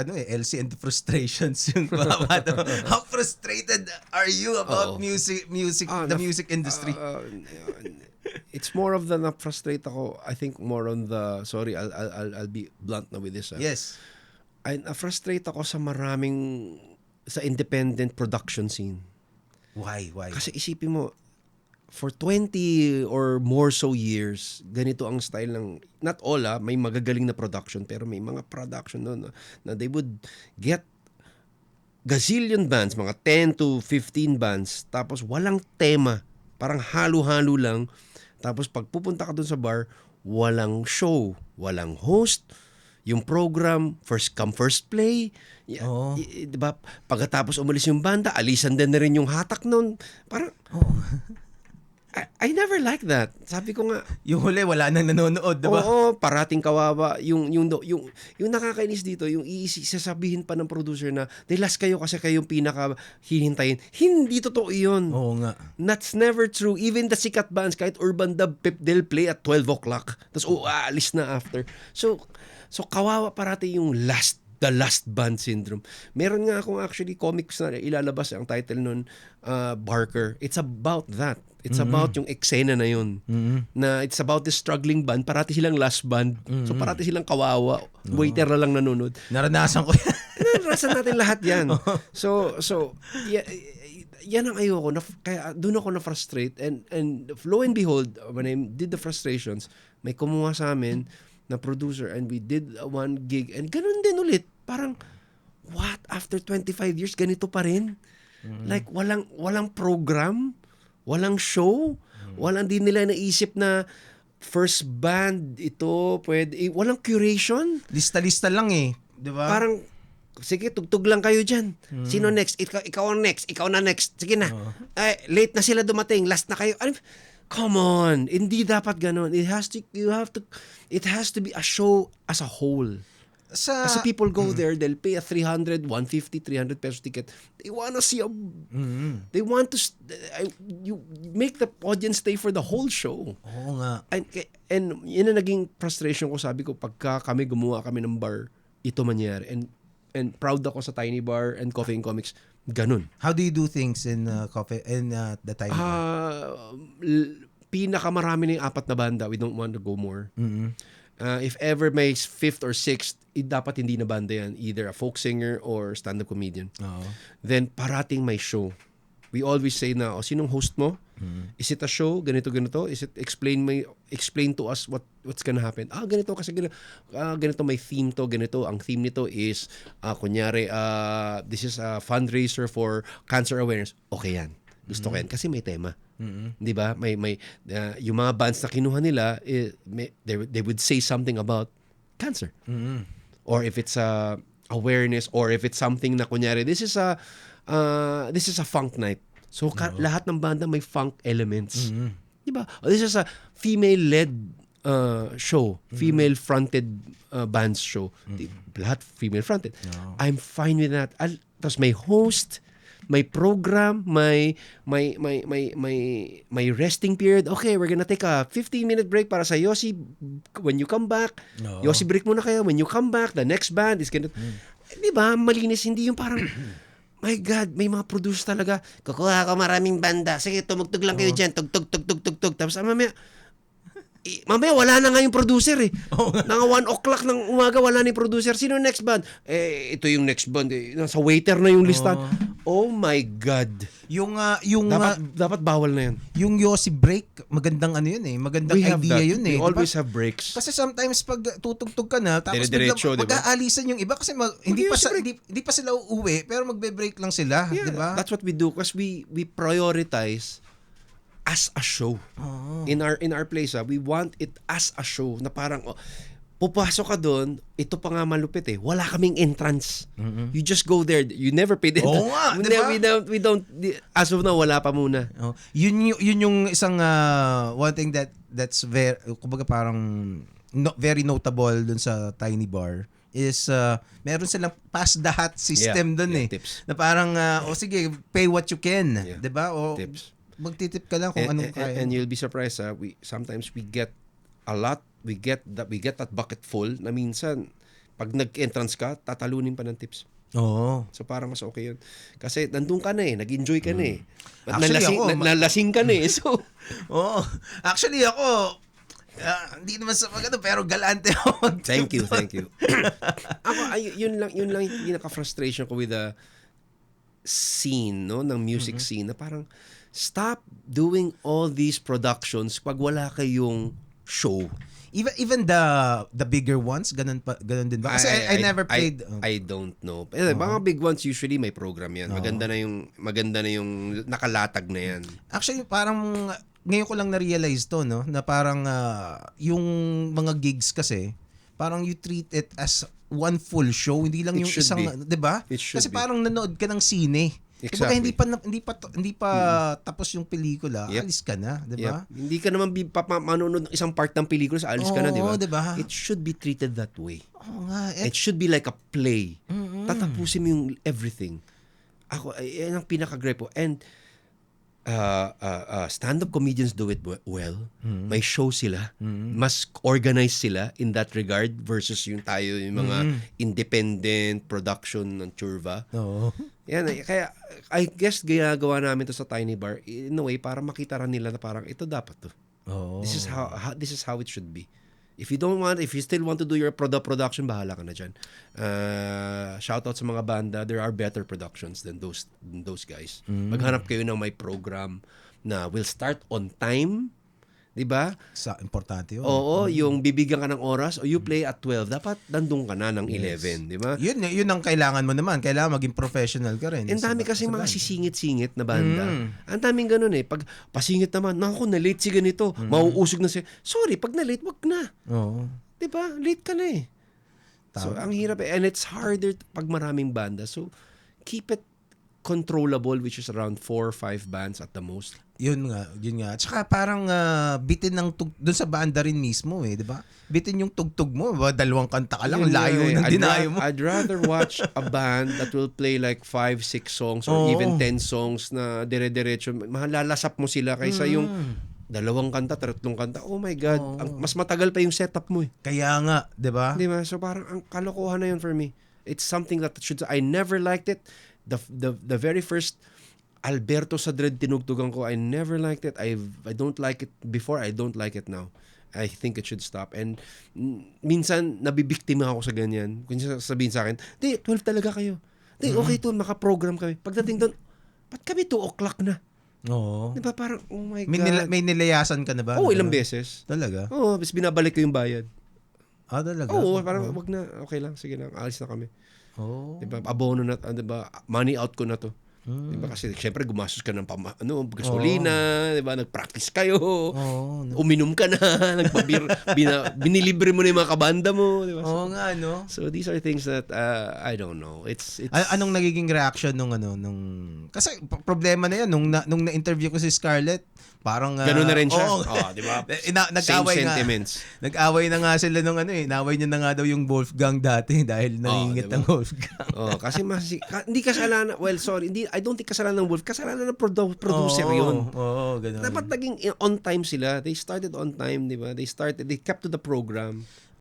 Elsie and the Frustrations yung how frustrated are you about music the music industry? It's more of the na-frustrate ako. I think more on the I'll be blunt na with this. Yes. Na-frustrate ako sa independent production scene. Why? Kasi isipin mo, for 20 or more so years, ganito ang style ng, not all may magagaling na production, pero may mga production doon na they would get gazillion bands, mga 10 to 15 bands, tapos walang tema, parang halo-halo lang, tapos pag pupunta ka doon sa bar, walang show, walang host, yung program, first come, first play. Diba? Pagkatapos umalis yung banda, alisan din na rin yung hatak nun. Parang, I never liked that. Sabi ko nga, yung huli, wala nang nanonood, diba? Oo, parating kawawa. Yung nakakainis dito, yung sasabihin pa ng producer na, last kayo kasi kayong pinaka hihintayin. Hindi totoo yun. Oo nga. That's never true. Even the sikat bands, kahit urban dub, they'll play at 12 o'clock. Tapos, aalis na after. So kawawa parati yung the last band syndrome. Meron nga akong actually comics na ilalabas, ang title nun, Barker. It's about that. It's about yung eksena na yun. Na it's about this struggling band. Parati silang last band. So parati silang kawawa. Waiter na lang nanonood. Naranasan ko yan. Naranasan natin lahat yan. So yan ang ayoko. Kaya doon ako na-frustrate. And lo and behold, when I did the Frustrations, may kumuha sa amin na producer and we did one gig and ganun din ulit. Parang, what? After 25 years, ganito pa rin? Like, walang program? Walang show? Walang din nila naisip na first band, ito, walang curation? Lista-lista lang diba? Parang, sige, tugtog lang kayo dyan. Sino next? Ikaw ang next. Ikaw na next. Sige na. Late na sila dumating. Last na kayo. Come on. Hindi dapat ganun. It has to be a show as a whole. Kasi people go there, they'll pay a 300, 150, 300 pesos ticket. They want to see they want to you make the audience stay for the whole show. Oo nga. And yun ang naging frustration ko, sabi ko, pagka gumawa kami ng bar, ito mangyari. And proud ako sa Tiny Bar and Coffee and Comics. Ganun. How do you do things in Coffee in the Tiny Bar? Pinakamarami na yung 4 na banda. We don't want to go more. If ever may 5th or 6th, dapat hindi na banda yan. Either a folk singer or stand-up comedian. Then parating may show. We always say na, sinong host mo? Is it a show? Ganito? Is it explain to us what's gonna happen? Ganito kasi ganito may theme to, ganito. Ang theme nito is kunyari this is a fundraiser for cancer awareness. Okay yan. Gusto ko yan kasi may tema. 'Di ba? May yung mga bands na kinuha nila, they would say something about cancer. Or if it's awareness, or if it's something na kunyari this is a funk night. So lahat ng banda may funk elements. 'Di ba? This is a female-led show, female-fronted bands show. Lahat female-fronted. I'm fine with that. Tapos may host, may program, may resting period. Okay, we're gonna take a 15-minute break para sa Yossi. When you come back, Yossi break muna kayo. When you come back, the next band is gonna... Di ba? Malinis. Hindi yung parang... My God, may mga producer talaga. Kukuha ka maraming banda. Sige, tumugtog lang kayo dyan. Tugtog. Tapos mamaya wala na nga yung producer Nanga 1 o'clock ng umaga, wala na yung producer. Sino next band? Ito yung next band. Nasa waiter na yung listahan. Oh my God. Dapat bawal na yan. Yung Yossi break, magandang yun Magandang idea yun We always have breaks. Kasi sometimes pag tutugtog ka na, tapos Dire-diretso, mag-aalisan yung iba kasi hindi pa sila uuwi, pero magbe-break lang sila, di ba? That's what we do because we prioritize as a show. In our place, we want it as a show na parang pupasok ka doon, ito pa nga malupit wala kaming entrance. You just go there. You never paid entrance. Oo nga, diba? We don't as of now, wala pa muna. Yun yung isang one thing that's very, kumbaga parang very notable dun sa Tiny Bar is meron silang pass the hat system dun tips. Na parang sige, pay what you can, 'di ba? Tips. Magtitip ka lang kung anong kaya. And you'll be surprised, sometimes we get a lot, we get that bucket full na minsan Pag nag-entrance ka, tatalunin pa ng tips. Oo. So parang mas okay yun. Kasi nandun ka na eh, nag-enjoy ka na eh. At Actually, nalasing ka na eh. So, Oo. Actually, ako, hindi naman sa maganda, pero galante ako. thank you. Ako, yun lang yung pinaka-frustration ko with the scene, no, ng music scene, na parang, stop doing all these productions pag wala kayong show. Even the bigger ones, ganun din ba? Kasi I never played. I don't know. Mga big ones usually may program yan. Maganda na yung nakalatag na yan. Actually, parang ngayon ko lang na-realize to, no, na parang yung mga gigs kasi, parang you treat it as one full show, hindi lang It yung should isang, be. 'di ba? It should Kasi be. parang nanood ka ng sine. Kumbaga, Exactly. hindi pa tapos yung pelikula, Yep. alis ka na, 'di ba? Yep. Hindi ka naman manonood ng isang part ng pelikula, sa alis ka na, di ba? Oo, 'di ba? It should be treated that way. Oo nga. It should be like a play. Tatapusin mo yung everything. Ako, yan ang pinaka-grepo. And stand-up comedians do it well. May show sila. Mas organized sila in that regard versus yung tayo, yung mga independent production ng Churva. Oo. Yan, kaya I guess ginagawa namin to sa Tiny Bar in a way para makita rin nila na parang ito dapat to. Oo. This is how it should be. If you still want to do your production, bahala ka na dyan. Shout out sa mga banda, there are better productions than those guys. Maghanap kayo ng may program na will start on time, 'di ba? Sa importante 'yun. Oo, yung bibigyan ka ng oras o you play at 12, dapat nandun ka na ng 11, 'di ba? Yun ang kailangan mo naman. Kailangan maging professional ka rin. Ang dami kasi sa mga band. sisingit-singit na banda. Ang daming ganun eh. Pag pasingit naman, naku, na-late si ganito. Mauusog na siya. Sorry, pag na-late, wag na. Oo. 'Di ba? Late ka na eh. So, ang hirap eh. And it's harder pag maraming banda. So, keep it controllable, which is around 4 or 5 bands at the most. Yun nga. Tsaka parang bitin ng doon sa banda rin mismo eh, 'di ba? Bitin yung tugtog mo, ba dalawang kanta ka lang, Yun layo nga eh. ng dinayo mo. I'd rather watch a band that will play like 5, 6 songs or Oo. even 10 songs na dire-diretso. Malalasap mo sila kaysa yung dalawang kanta, tatlong kanta. Oh my God. Mas matagal pa yung setup mo eh. Kaya nga, 'di ba? Di ba? So parang ang kalokohan na yun for me. It's something that I never liked it. The very first Alberto sa Dread tinugtugan ko, I never liked it. I don't like it before. I don't like it now. I think it should stop. And minsan nabibiktima ako sa ganyan. Kung sabihin sa akin, di, 12 talaga kayo. Di, okay to, makaprogram kami. Pagdating doon, ba't kami 2 o'clock na? Oo. Di ba parang, oh my God. May nilayasan ka na ba? Oo, ilang beses. Talaga? Oo, bis binabalik ko yung bayad. Talaga? Oo, parang wag na, okay lang, sige lang, alis na kami. Oo. Diba? Abono na, diba? Money out ko na to. Diba? Kasi syempre gumastos ka ng gasolina, diba? Nag-practice kayo, uminom ka na, binilibre mo na yung mga kabanda mo, diba? Oo nga, no? So these are things that I don't know. It's Anong nagiging reaction nung kasi problema na yan nung na-interview ko si Scarlett, parang ganun na rin siya. Oo. Diba? Nag-away Same nga. sentiments. Nag-away na nga sila nung naway niya na nga daw yung Wolfgang dati dahil nangingit diba? ng Wolfgang. Kasi hindi kasalanan, I don't think kasalanan ng Wolf, kasalanan ng producer yun. Oo, ganun. Dapat naging on time sila. They started on time, di ba? They kept to the program.